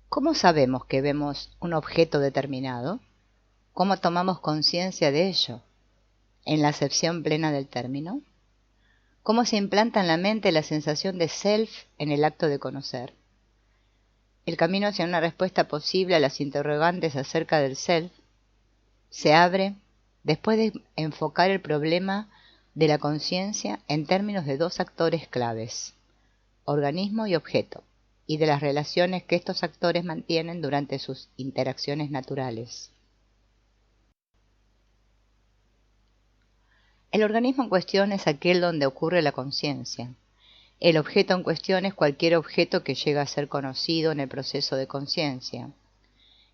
¿Cómo sabemos que vemos un objeto determinado? ¿Cómo tomamos conciencia de ello? ¿En la acepción plena del término? ¿Cómo se implanta en la mente la sensación de self en el acto de conocer? El camino hacia una respuesta posible a las interrogantes acerca del self se abre después de enfocar el problema de la conciencia en términos de dos actores claves, organismo y objeto, y de las relaciones que estos actores mantienen durante sus interacciones naturales. El organismo en cuestión es aquel donde ocurre la conciencia. El objeto en cuestión es cualquier objeto que llega a ser conocido en el proceso de conciencia.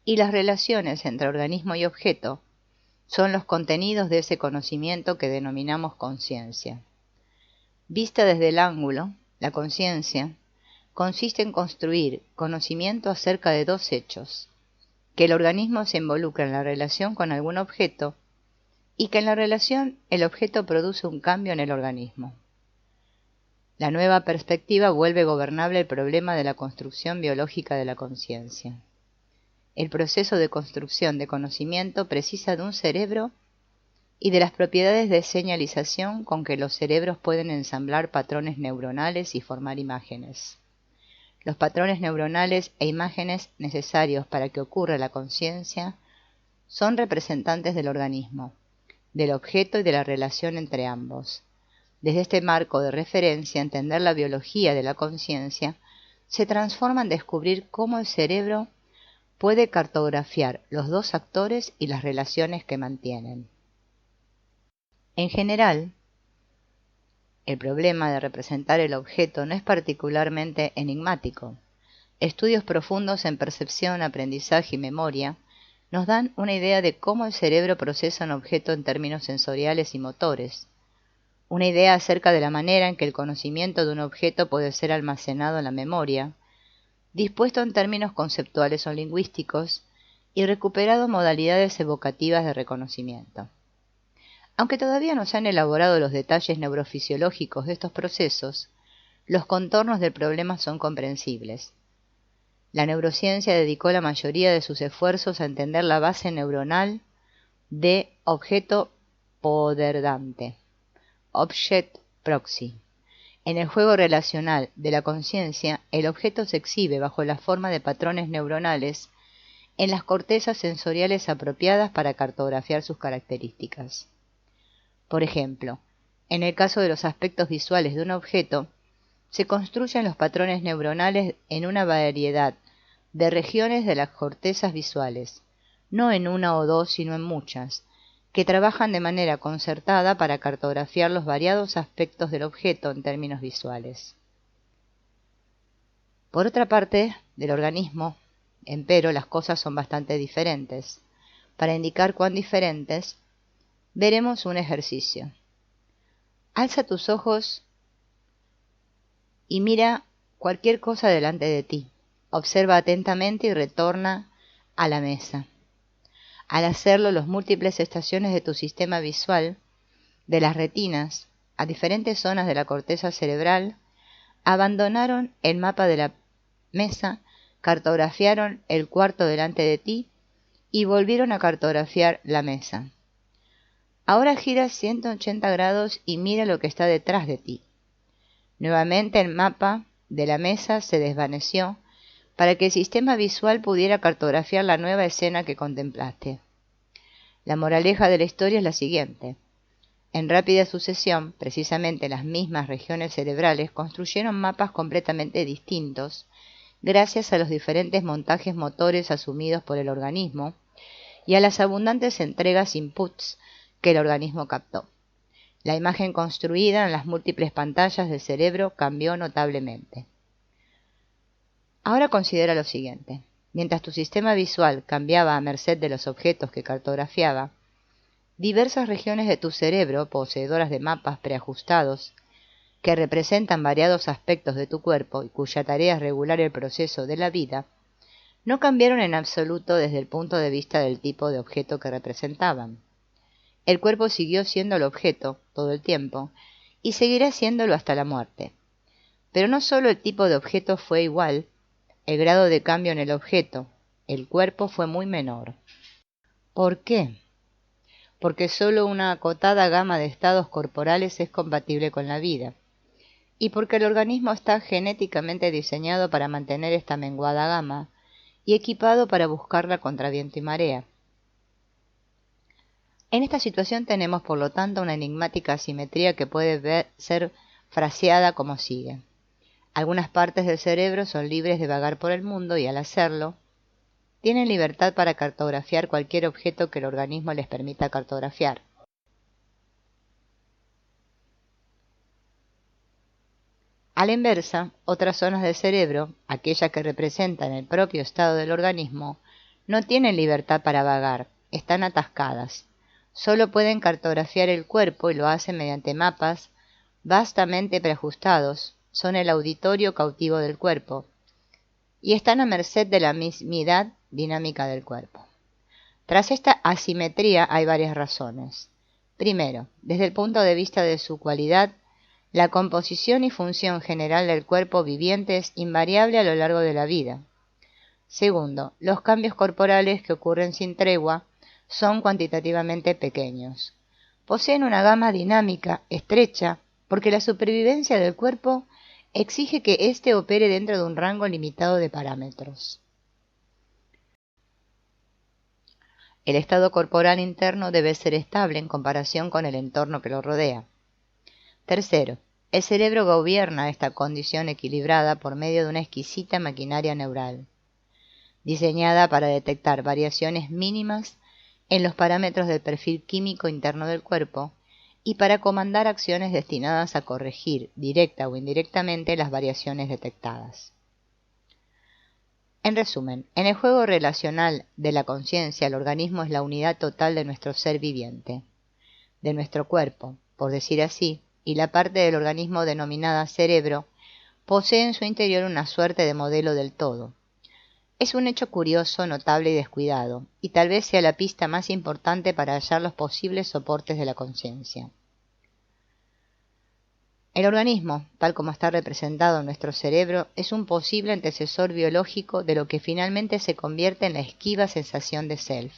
Y las relaciones entre organismo y objeto son los contenidos de ese conocimiento que denominamos conciencia. Vista desde el ángulo, la conciencia consiste en construir conocimiento acerca de dos hechos: que el organismo se involucra en la relación con algún objeto y que en la relación el objeto produce un cambio en el organismo. La nueva perspectiva vuelve gobernable el problema de la construcción biológica de la conciencia. El proceso de construcción de conocimiento precisa de un cerebro y de las propiedades de señalización con que los cerebros pueden ensamblar patrones neuronales y formar imágenes. Los patrones neuronales e imágenes necesarios para que ocurra la conciencia son representantes del organismo, del objeto y de la relación entre ambos. Desde este marco de referencia, entender la biología de la conciencia se transforma en descubrir cómo el cerebro puede cartografiar los dos actores y las relaciones que mantienen. En general, el problema de representar el objeto no es particularmente enigmático. Estudios profundos en percepción, aprendizaje y memoria nos dan una idea de cómo el cerebro procesa un objeto en términos sensoriales y motores, una idea acerca de la manera en que el conocimiento de un objeto puede ser almacenado en la memoria, dispuesto en términos conceptuales o lingüísticos y recuperado en modalidades evocativas de reconocimiento. Aunque todavía no se han elaborado los detalles neurofisiológicos de estos procesos, los contornos del problema son comprensibles. La neurociencia dedicó la mayoría de sus esfuerzos a entender la base neuronal de objeto poderdante, Object Proxy. En el juego relacional de la conciencia, el objeto se exhibe bajo la forma de patrones neuronales en las cortezas sensoriales apropiadas para cartografiar sus características. Por ejemplo, en el caso de los aspectos visuales de un objeto, se construyen los patrones neuronales en una variedad de regiones de las cortezas visuales, no en una o dos, sino en muchas, que trabajan de manera concertada para cartografiar los variados aspectos del objeto en términos visuales. Por otra parte, del organismo, empero, las cosas son bastante diferentes. Para indicar cuán diferentes, veremos un ejercicio. Alza tus ojos y mira cualquier cosa delante de ti. Observa atentamente y retorna a la mesa. Al hacerlo, las múltiples estaciones de tu sistema visual, de las retinas a diferentes zonas de la corteza cerebral, abandonaron el mapa de la mesa, cartografiaron el cuarto delante de ti y volvieron a cartografiar la mesa. Ahora gira 180 grados y mira lo que está detrás de ti. Nuevamente el mapa de la mesa se desvaneció para que el sistema visual pudiera cartografiar la nueva escena que contemplaste. La moraleja de la historia es la siguiente. En rápida sucesión, precisamente las mismas regiones cerebrales construyeron mapas completamente distintos gracias a los diferentes montajes motores asumidos por el organismo y a las abundantes entregas inputs que el organismo captó. La imagen construida en las múltiples pantallas del cerebro cambió notablemente. Ahora considera lo siguiente. Mientras tu sistema visual cambiaba a merced de los objetos que cartografiaba, diversas regiones de tu cerebro, poseedoras de mapas preajustados, que representan variados aspectos de tu cuerpo y cuya tarea es regular el proceso de la vida, no cambiaron en absoluto desde el punto de vista del tipo de objeto que representaban. El cuerpo siguió siendo el objeto todo el tiempo y seguirá siéndolo hasta la muerte. Pero no solo el tipo de objeto fue igual, el grado de cambio en el objeto, el cuerpo, fue muy menor. ¿Por qué? Porque solo una acotada gama de estados corporales es compatible con la vida, y porque el organismo está genéticamente diseñado para mantener esta menguada gama y equipado para buscarla contra viento y marea. En esta situación tenemos por lo tanto una enigmática asimetría que puede ser fraseada como sigue. Algunas partes del cerebro son libres de vagar por el mundo y al hacerlo, tienen libertad para cartografiar cualquier objeto que el organismo les permita cartografiar. A la inversa, otras zonas del cerebro, aquellas que representan el propio estado del organismo, no tienen libertad para vagar, están atascadas. Solo pueden cartografiar el cuerpo y lo hacen mediante mapas vastamente preajustados, son el auditorio cautivo del cuerpo, y están a merced de la mismidad dinámica del cuerpo. Tras esta asimetría hay varias razones. Primero, desde el punto de vista de su cualidad, la composición y función general del cuerpo viviente es invariable a lo largo de la vida. Segundo, los cambios corporales que ocurren sin tregua son cuantitativamente pequeños. Poseen una gama dinámica estrecha porque la supervivencia del cuerpo exige que éste opere dentro de un rango limitado de parámetros. El estado corporal interno debe ser estable en comparación con el entorno que lo rodea. Tercero, el cerebro gobierna esta condición equilibrada por medio de una exquisita maquinaria neural, diseñada para detectar variaciones mínimas en los parámetros del perfil químico interno del cuerpo y para comandar acciones destinadas a corregir, directa o indirectamente, las variaciones detectadas. En resumen, en el juego relacional de la conciencia, el organismo es la unidad total de nuestro ser viviente, de nuestro cuerpo, por decir así, y la parte del organismo denominada cerebro posee en su interior una suerte de modelo del todo. Es un hecho curioso, notable y descuidado, y tal vez sea la pista más importante para hallar los posibles soportes de la conciencia. El organismo, tal como está representado en nuestro cerebro, es un posible antecesor biológico de lo que finalmente se convierte en la esquiva sensación de self.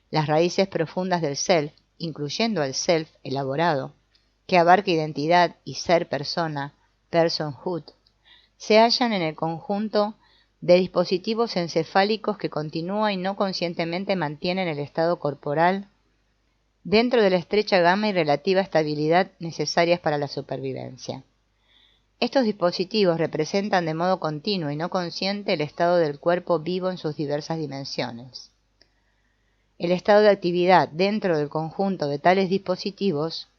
Las raíces profundas del self, incluyendo el self elaborado, que abarca identidad y ser persona, personhood, se hallan en el conjunto de dispositivos encefálicos que continúa y no conscientemente mantienen el estado corporal dentro de la estrecha gama y relativa estabilidad necesarias para la supervivencia. Estos dispositivos representan de modo continuo y no consciente el estado del cuerpo vivo en sus diversas dimensiones. El estado de actividad dentro del conjunto de tales dispositivos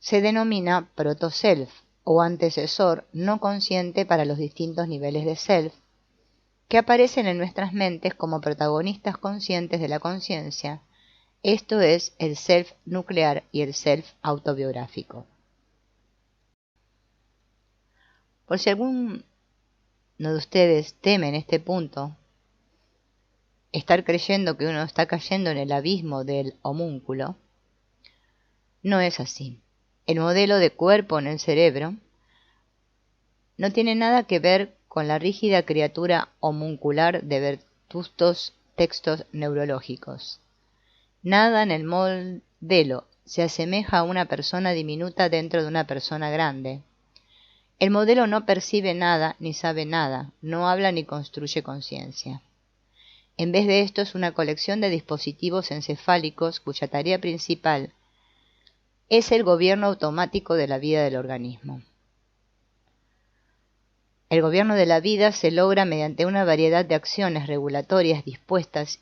se denomina proto-self o antecesor no consciente para los distintos niveles de self que aparecen en nuestras mentes como protagonistas conscientes de la conciencia, esto es el self nuclear y el self autobiográfico. Por si alguno de ustedes teme en este punto estar creyendo que uno está cayendo en el abismo del homúnculo, no es así. El modelo de cuerpo en el cerebro no tiene nada que ver con la rígida criatura homuncular de vetustos textos neurológicos. Nada en el modelo se asemeja a una persona diminuta dentro de una persona grande. El modelo no percibe nada ni sabe nada, no habla ni construye conciencia. En vez de esto es una colección de dispositivos encefálicos cuya tarea principal es el gobierno automático de la vida del organismo. El gobierno de la vida se logra mediante una variedad de acciones regulatorias dispuestas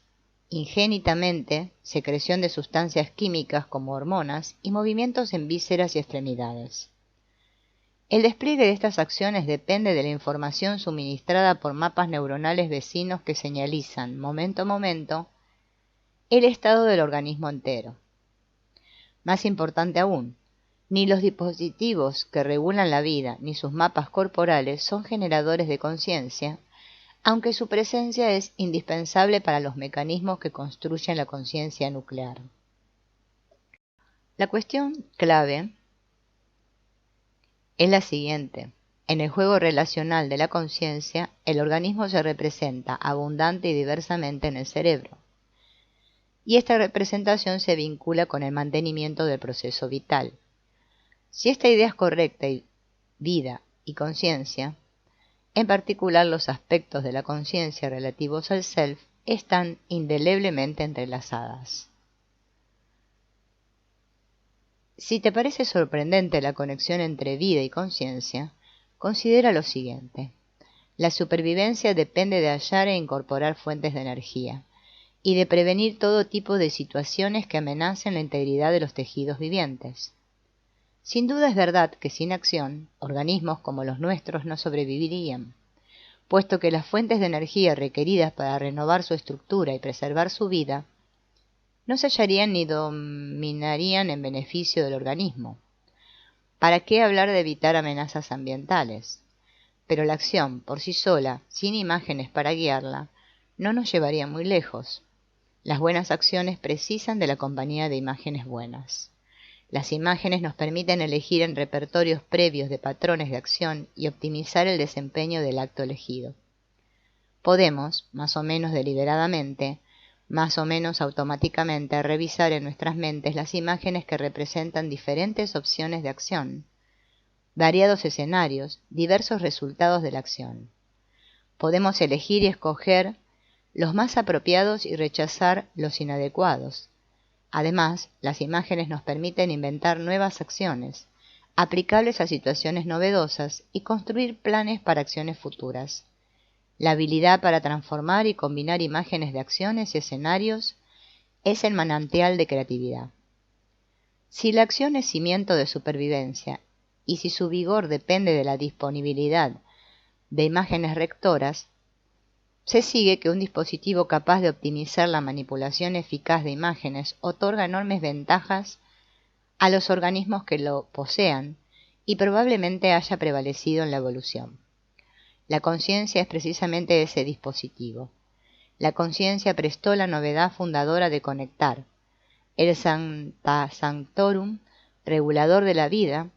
ingénitamente, secreción de sustancias químicas como hormonas y movimientos en vísceras y extremidades. El despliegue de estas acciones depende de la información suministrada por mapas neuronales vecinos que señalizan, momento a momento, el estado del organismo entero. Más importante aún, ni los dispositivos que regulan la vida ni sus mapas corporales son generadores de conciencia, aunque su presencia es indispensable para los mecanismos que construyen la conciencia nuclear. La cuestión clave es la siguiente. En el juego relacional de la conciencia, el organismo se representa abundante y diversamente en el cerebro, y esta representación se vincula con el mantenimiento del proceso vital. Si esta idea es correcta, vida y conciencia, en particular los aspectos de la conciencia relativos al self, están indeleblemente entrelazadas. Si te parece sorprendente la conexión entre vida y conciencia, considera lo siguiente. La supervivencia depende de hallar e incorporar fuentes de energía y de prevenir todo tipo de situaciones que amenacen la integridad de los tejidos vivientes. Sin duda es verdad que sin acción, organismos como los nuestros no sobrevivirían, puesto que las fuentes de energía requeridas para renovar su estructura y preservar su vida no se hallarían ni dominarían en beneficio del organismo. ¿Para qué hablar de evitar amenazas ambientales? Pero la acción, por sí sola, sin imágenes para guiarla, no nos llevaría muy lejos. Las buenas acciones precisan de la compañía de imágenes buenas. Las imágenes nos permiten elegir en repertorios previos de patrones de acción y optimizar el desempeño del acto elegido. Podemos, más o menos deliberadamente, más o menos automáticamente, revisar en nuestras mentes las imágenes que representan diferentes opciones de acción, variados escenarios, diversos resultados de la acción. Podemos elegir y escoger los más apropiados y rechazar los inadecuados. Además, las imágenes nos permiten inventar nuevas acciones, aplicables a situaciones novedosas y construir planes para acciones futuras. La habilidad para transformar y combinar imágenes de acciones y escenarios es el manantial de creatividad. Si la acción es cimiento de supervivencia y si su vigor depende de la disponibilidad de imágenes rectoras, se sigue que un dispositivo capaz de optimizar la manipulación eficaz de imágenes otorga enormes ventajas a los organismos que lo posean y probablemente haya prevalecido en la evolución. La conciencia es precisamente ese dispositivo. La conciencia prestó la novedad fundadora de conectar el Sancta Sanctorum, regulador de la vida,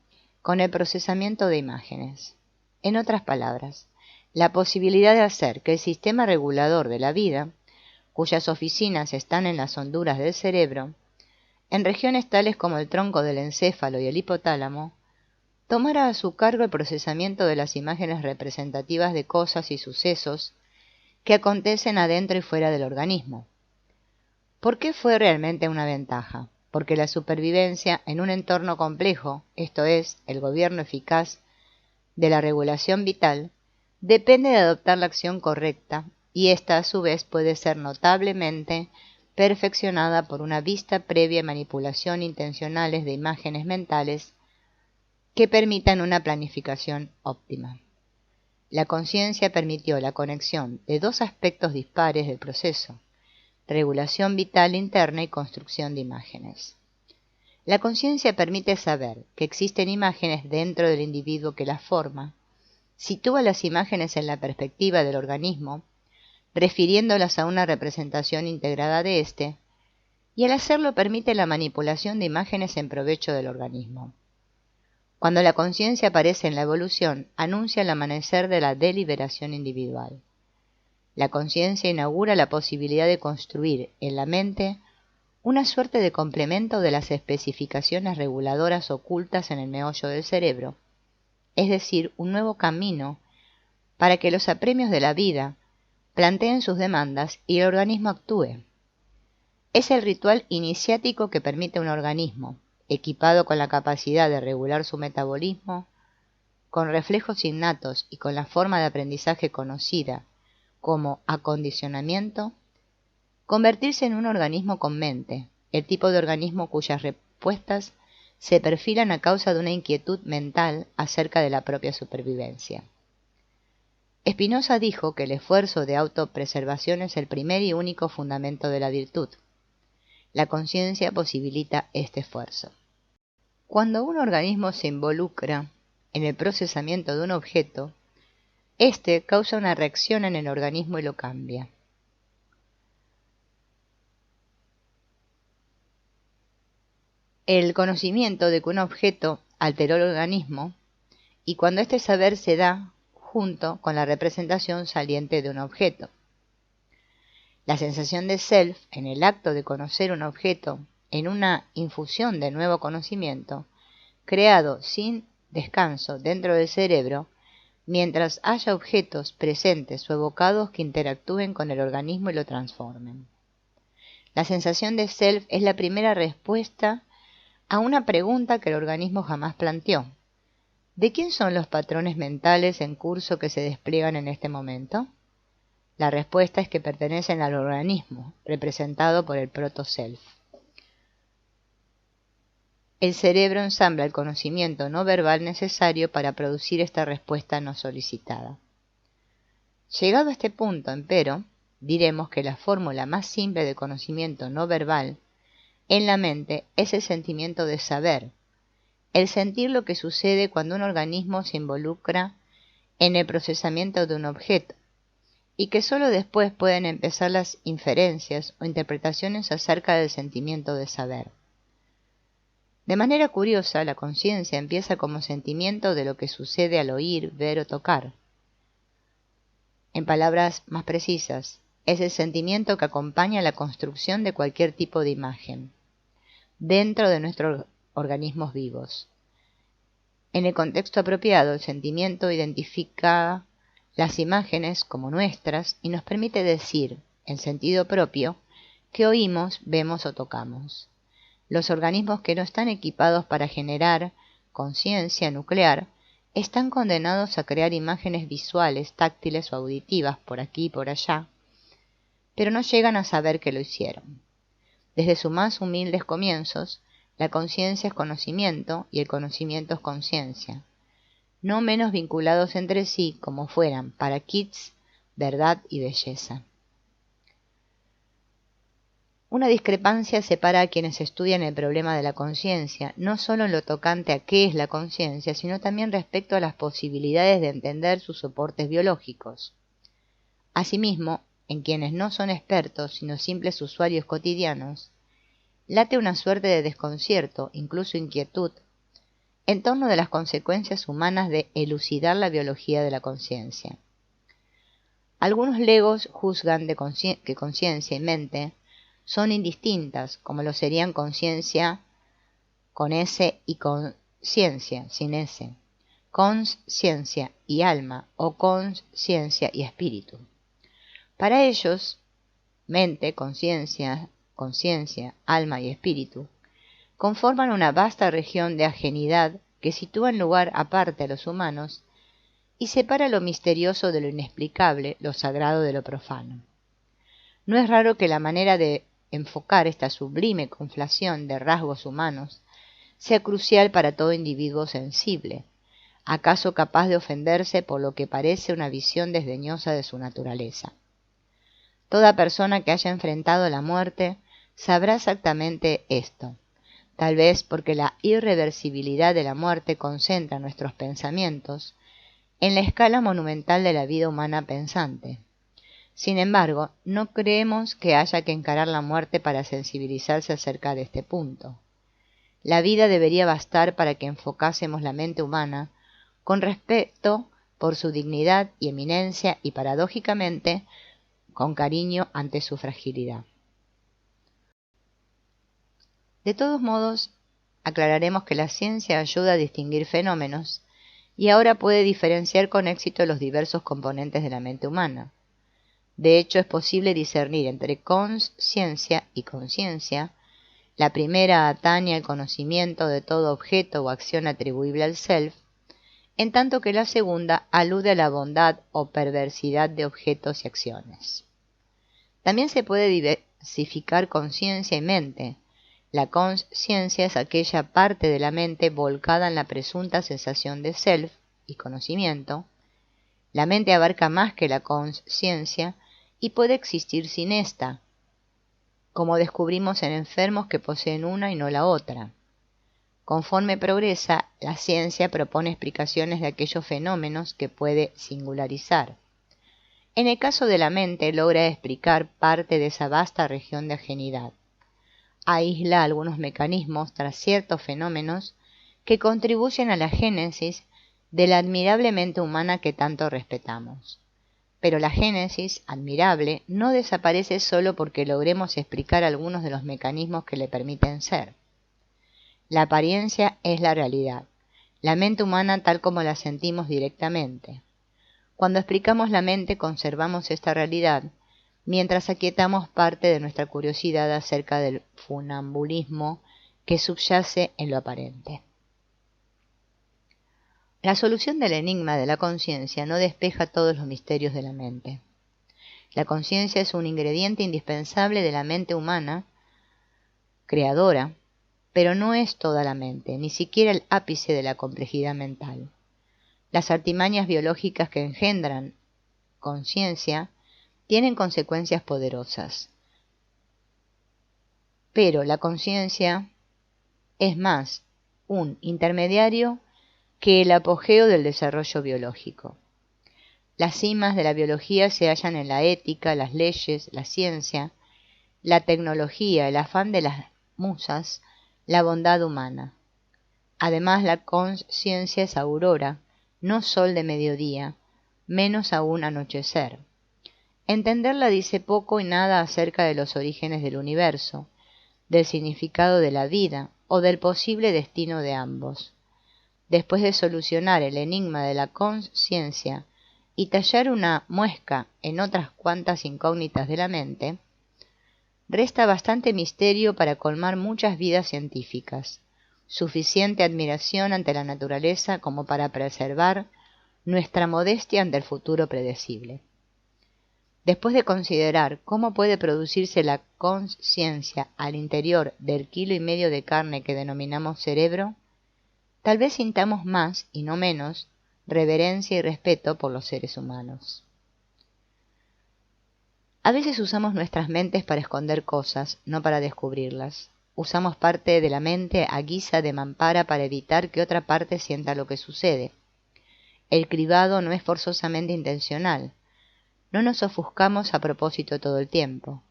con el procesamiento de imágenes. En otras palabras, la posibilidad de hacer que el sistema regulador de la vida, cuyas oficinas están en las honduras del cerebro, en regiones tales como el tronco del encéfalo y el hipotálamo, tomara a su cargo el procesamiento de las imágenes representativas de cosas y sucesos que acontecen adentro y fuera del organismo. ¿Por qué fue realmente una ventaja? Porque la supervivencia en un entorno complejo, esto es, el gobierno eficaz de la regulación vital, depende de adoptar la acción correcta, y ésta a su vez puede ser notablemente perfeccionada por una vista previa y manipulación intencionales de imágenes mentales que permitan una planificación óptima. La conciencia permitió la conexión de dos aspectos dispares del proceso: regulación vital interna y construcción de imágenes. La conciencia permite saber que existen imágenes dentro del individuo que las forma, sitúa las imágenes en la perspectiva del organismo, refiriéndolas a una representación integrada de éste, y al hacerlo permite la manipulación de imágenes en provecho del organismo. Cuando la conciencia aparece en la evolución, anuncia el amanecer de la deliberación individual. La conciencia inaugura la posibilidad de construir en la mente una suerte de complemento de las especificaciones reguladoras ocultas en el meollo del cerebro, es decir, un nuevo camino para que los apremios de la vida planteen sus demandas y el organismo actúe. Es el ritual iniciático que permite a un organismo, equipado con la capacidad de regular su metabolismo, con reflejos innatos y con la forma de aprendizaje conocida como acondicionamiento, convertirse en un organismo con mente, el tipo de organismo cuyas respuestas se perfilan a causa de una inquietud mental acerca de la propia supervivencia. Spinoza dijo que el esfuerzo de autopreservación es el primer y único fundamento de la virtud. La conciencia posibilita este esfuerzo. Cuando un organismo se involucra en el procesamiento de un objeto, éste causa una reacción en el organismo y lo cambia. El conocimiento de que un objeto alteró el organismo y cuando este saber se da junto con la representación saliente de un objeto. La sensación de self, en el acto de conocer un objeto, en una infusión de nuevo conocimiento, creado sin descanso dentro del cerebro, mientras haya objetos presentes o evocados que interactúen con el organismo y lo transformen. La sensación de self es la primera respuesta a una pregunta que el organismo jamás planteó. ¿De quién son los patrones mentales en curso que se despliegan en este momento? La respuesta es que pertenecen al organismo, representado por el proto-self. El cerebro ensambla el conocimiento no verbal necesario para producir esta respuesta no solicitada. Llegado a este punto, empero, diremos que la fórmula más simple de conocimiento no verbal en la mente es el sentimiento de saber, el sentir lo que sucede cuando un organismo se involucra en el procesamiento de un objeto, y que sólo después pueden empezar las inferencias o interpretaciones acerca del sentimiento de saber. De manera curiosa, la conciencia empieza como sentimiento de lo que sucede al oír, ver o tocar. En palabras más precisas, es el sentimiento que acompaña la construcción de cualquier tipo de imagen, dentro de nuestros organismos vivos. En el contexto apropiado, el sentimiento identifica las imágenes como nuestras y nos permite decir, en sentido propio, que oímos, vemos o tocamos. Los organismos que no están equipados para generar conciencia nuclear están condenados a crear imágenes visuales, táctiles o auditivas por aquí y por allá, pero no llegan a saber que lo hicieron. Desde sus más humildes comienzos, la conciencia es conocimiento y el conocimiento es conciencia, no menos vinculados entre sí como fueran para Keats verdad y belleza. Una discrepancia separa a quienes estudian el problema de la conciencia, no solo en lo tocante a qué es la conciencia, sino también respecto a las posibilidades de entender sus soportes biológicos. Asimismo, en quienes no son expertos, sino simples usuarios cotidianos, late una suerte de desconcierto, incluso inquietud, en torno de las consecuencias humanas de elucidar la biología de la conciencia. Algunos legos juzgan que conciencia y mente son indistintas, como lo serían conciencia con S y conciencia sin S, consciencia y alma o consciencia y espíritu. Para ellos, mente, conciencia, alma y espíritu conforman una vasta región de ajenidad que sitúa en lugar aparte a los humanos y separa lo misterioso de lo inexplicable, lo sagrado de lo profano. No es raro que la manera de enfocar esta sublime conflación de rasgos humanos sea crucial para todo individuo sensible, acaso capaz de ofenderse por lo que parece una visión desdeñosa de su naturaleza. Toda persona que haya enfrentado la muerte sabrá exactamente esto, tal vez porque la irreversibilidad de la muerte concentra nuestros pensamientos en la escala monumental de la vida humana pensante. Sin embargo, no creemos que haya que encarar la muerte para sensibilizarse acerca de este punto. La vida debería bastar para que enfocásemos la mente humana con respeto por su dignidad y eminencia y, paradójicamente, con cariño ante su fragilidad. De todos modos, aclararemos que la ciencia ayuda a distinguir fenómenos y ahora puede diferenciar con éxito los diversos componentes de la mente humana. De hecho, es posible discernir entre consciencia y conciencia. La primera atañe al conocimiento de todo objeto o acción atribuible al self, en tanto que la segunda alude a la bondad o perversidad de objetos y acciones. También se puede diversificar conciencia y mente. La consciencia es aquella parte de la mente volcada en la presunta sensación de self y conocimiento. La mente abarca más que la consciencia y puede existir sin esta, como descubrimos en enfermos que poseen una y no la otra. Conforme progresa, la ciencia propone explicaciones de aquellos fenómenos que puede singularizar. En el caso de la mente, logra explicar parte de esa vasta región de ajenidad. Aísla algunos mecanismos tras ciertos fenómenos que contribuyen a la génesis de la admirable mente humana que tanto respetamos. Pero la génesis, admirable, no desaparece solo porque logremos explicar algunos de los mecanismos que le permiten ser. La apariencia es la realidad, la mente humana tal como la sentimos directamente. Cuando explicamos la mente conservamos esta realidad, mientras aquietamos parte de nuestra curiosidad acerca del funambulismo que subyace en lo aparente. La solución del enigma de la conciencia no despeja todos los misterios de la mente. La conciencia es un ingrediente indispensable de la mente humana, creadora, pero no es toda la mente, ni siquiera el ápice de la complejidad mental. Las artimañas biológicas que engendran conciencia tienen consecuencias poderosas. Pero la conciencia es más un intermediario que el apogeo del desarrollo biológico. Las cimas de la biología se hallan en la ética, las leyes, la ciencia, la tecnología, el afán de las musas, la bondad humana. Además, la conciencia es aurora, no sol de mediodía, menos aún anochecer. Entenderla dice poco y nada acerca de los orígenes del universo, del significado de la vida o del posible destino de ambos. Después de solucionar el enigma de la conciencia y tallar una muesca en otras cuantas incógnitas de la mente, resta bastante misterio para colmar muchas vidas científicas, suficiente admiración ante la naturaleza como para preservar nuestra modestia ante el futuro predecible. Después de considerar cómo puede producirse la conciencia al interior del 1,5 kg de carne que denominamos cerebro, tal vez sintamos más, y no menos, reverencia y respeto por los seres humanos. A veces usamos nuestras mentes para esconder cosas, no para descubrirlas. Usamos parte de la mente a guisa de mampara para evitar que otra parte sienta lo que sucede. El cribado no es forzosamente intencional. No nos ofuscamos a propósito todo el tiempo,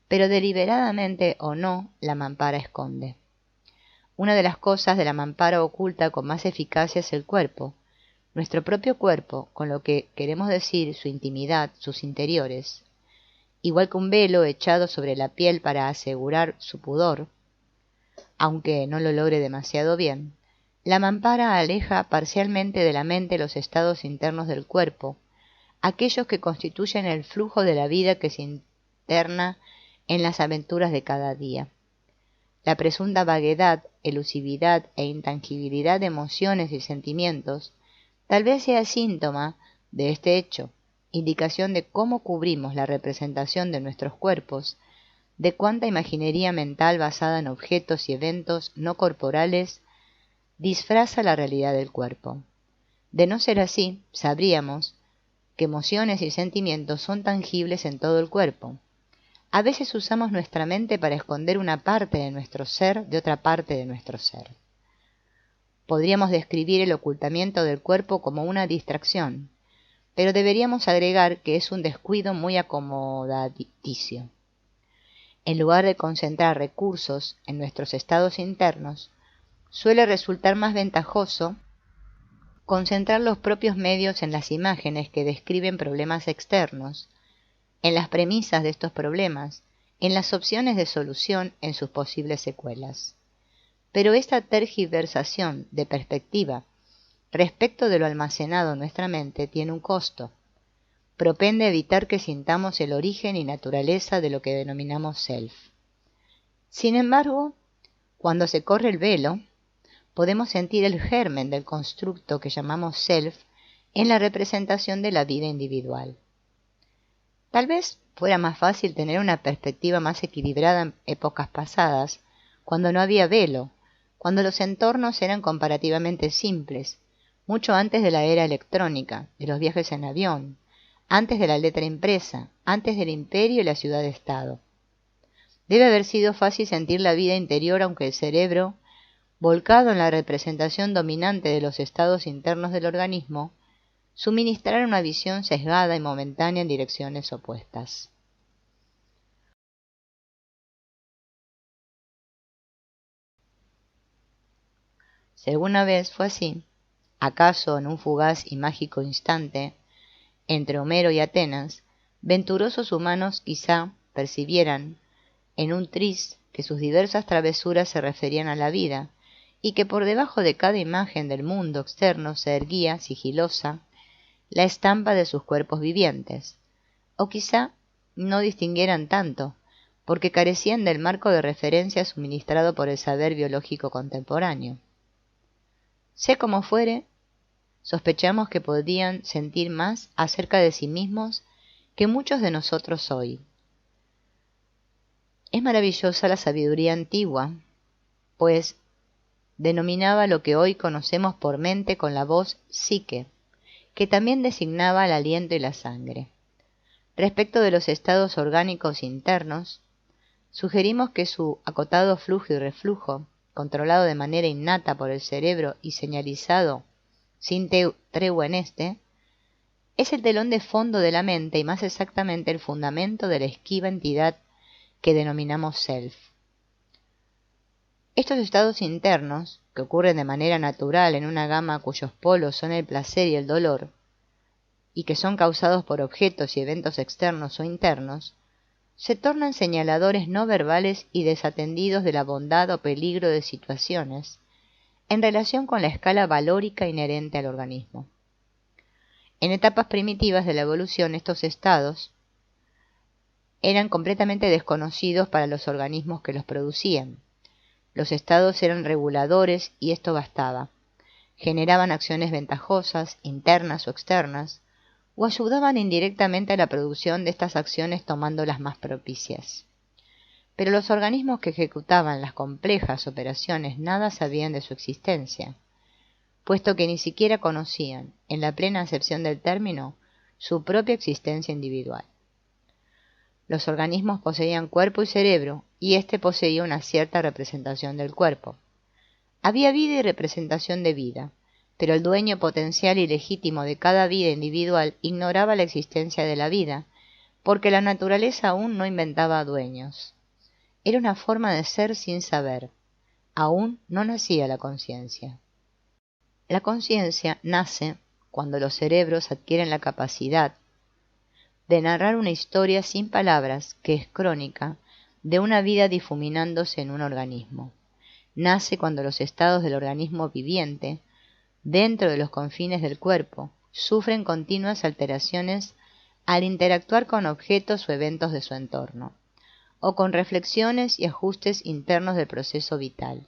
pero deliberadamente o no, la mampara esconde. Una de las cosas de la mampara oculta con más eficacia es el cuerpo, nuestro propio cuerpo, con lo que queremos decir su intimidad, sus interiores. Igual que un velo echado sobre la piel para asegurar su pudor, aunque no lo logre demasiado bien, la mampara aleja parcialmente de la mente los estados internos del cuerpo, aquellos que constituyen el flujo de la vida que se interna en las aventuras de cada día. La presunta vaguedad, elusividad e intangibilidad de emociones y sentimientos tal vez sea síntoma de este hecho, indicación de cómo cubrimos la representación de nuestros cuerpos, de cuánta imaginería mental basada en objetos y eventos no corporales disfraza la realidad del cuerpo. De no ser así, sabríamos que emociones y sentimientos son tangibles en todo el cuerpo. A veces usamos nuestra mente para esconder una parte de nuestro ser de otra parte de nuestro ser. Podríamos describir el ocultamiento del cuerpo como una distracción, pero deberíamos agregar que es un descuido muy acomodaticio. En lugar de concentrar recursos en nuestros estados internos, suele resultar más ventajoso concentrar los propios medios en las imágenes que describen problemas externos, en las premisas de estos problemas, en las opciones de solución en sus posibles secuelas. Pero esta tergiversación de perspectiva respecto de lo almacenado en nuestra mente tiene un costo. Propende a evitar que sintamos el origen y naturaleza de lo que denominamos self. Sin embargo, cuando se corre el velo, podemos sentir el germen del constructo que llamamos self en la representación de la vida individual. Tal vez fuera más fácil tener una perspectiva más equilibrada en épocas pasadas, cuando no había velo, cuando los entornos eran comparativamente simples, mucho antes de la era electrónica, de los viajes en avión, antes de la letra impresa, antes del imperio y la ciudad-estado. Debe haber sido fácil sentir la vida interior aunque el cerebro, volcado en la representación dominante de los estados internos del organismo, suministrara una visión sesgada y momentánea en direcciones opuestas. Si alguna vez fue así, acaso en un fugaz y mágico instante, entre Homero y Atenas, venturosos humanos quizá percibieran en un tris que sus diversas travesuras se referían a la vida, y que por debajo de cada imagen del mundo externo se erguía, sigilosa, la estampa de sus cuerpos vivientes, o quizá no distinguieran tanto, porque carecían del marco de referencia suministrado por el saber biológico contemporáneo. Sea como fuere, sospechamos que podían sentir más acerca de sí mismos que muchos de nosotros hoy. Es maravillosa la sabiduría antigua, pues denominaba lo que hoy conocemos por mente con la voz psique, que también designaba el aliento y la sangre. Respecto de los estados orgánicos internos, sugerimos que su acotado flujo y reflujo, controlado de manera innata por el cerebro y señalizado sin tregua en éste, es el telón de fondo de la mente y más exactamente el fundamento de la esquiva entidad que denominamos self. Estos estados internos, que ocurren de manera natural en una gama cuyos polos son el placer y el dolor, y que son causados por objetos y eventos externos o internos, se tornan señaladores no verbales y desatendidos de la bondad o peligro de situaciones en relación con la escala valórica inherente al organismo. En etapas primitivas de la evolución, estos estados eran completamente desconocidos para los organismos que los producían. Los estados eran reguladores y esto bastaba. Generaban acciones ventajosas, internas o externas, o ayudaban indirectamente a la producción de estas acciones tomando las más propicias. Pero los organismos que ejecutaban las complejas operaciones nada sabían de su existencia, puesto que ni siquiera conocían, en la plena acepción del término, su propia existencia individual. Los organismos poseían cuerpo y cerebro, y éste poseía una cierta representación del cuerpo. Había vida y representación de vida, pero el dueño potencial y legítimo de cada vida individual ignoraba la existencia de la vida, porque la naturaleza aún no inventaba dueños. Era una forma de ser sin saber. Aún no nacía la conciencia. La conciencia nace cuando los cerebros adquieren la capacidad de narrar una historia sin palabras que es crónica de una vida difuminándose en un organismo. Nace cuando los estados del organismo viviente, dentro de los confines del cuerpo, sufren continuas alteraciones al interactuar con objetos o eventos de su entorno, o con reflexiones y ajustes internos del proceso vital.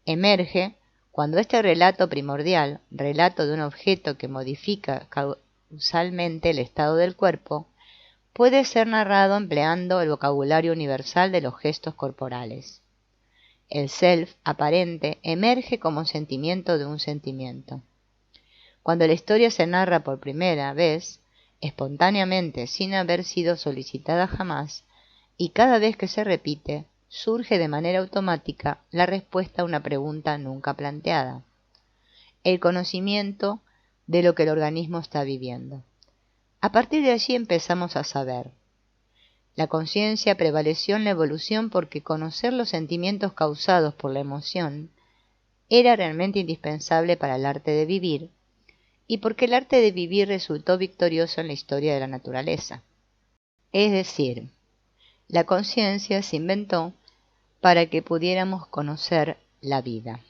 Emerge cuando este relato primordial, relato de un objeto que modifica causalmente el estado del cuerpo, puede ser narrado empleando el vocabulario universal de los gestos corporales. El self aparente emerge como sentimiento de un sentimiento. Cuando la historia se narra por primera vez, espontáneamente, sin haber sido solicitada jamás, y cada vez que se repite, surge de manera automática la respuesta a una pregunta nunca planteada: el conocimiento de lo que el organismo está viviendo. A partir de allí empezamos a saber. La conciencia prevaleció en la evolución porque conocer los sentimientos causados por la emoción era realmente indispensable para el arte de vivir, y porque el arte de vivir resultó victorioso en la historia de la naturaleza. Es decir, la conciencia se inventó para que pudiéramos conocer la vida.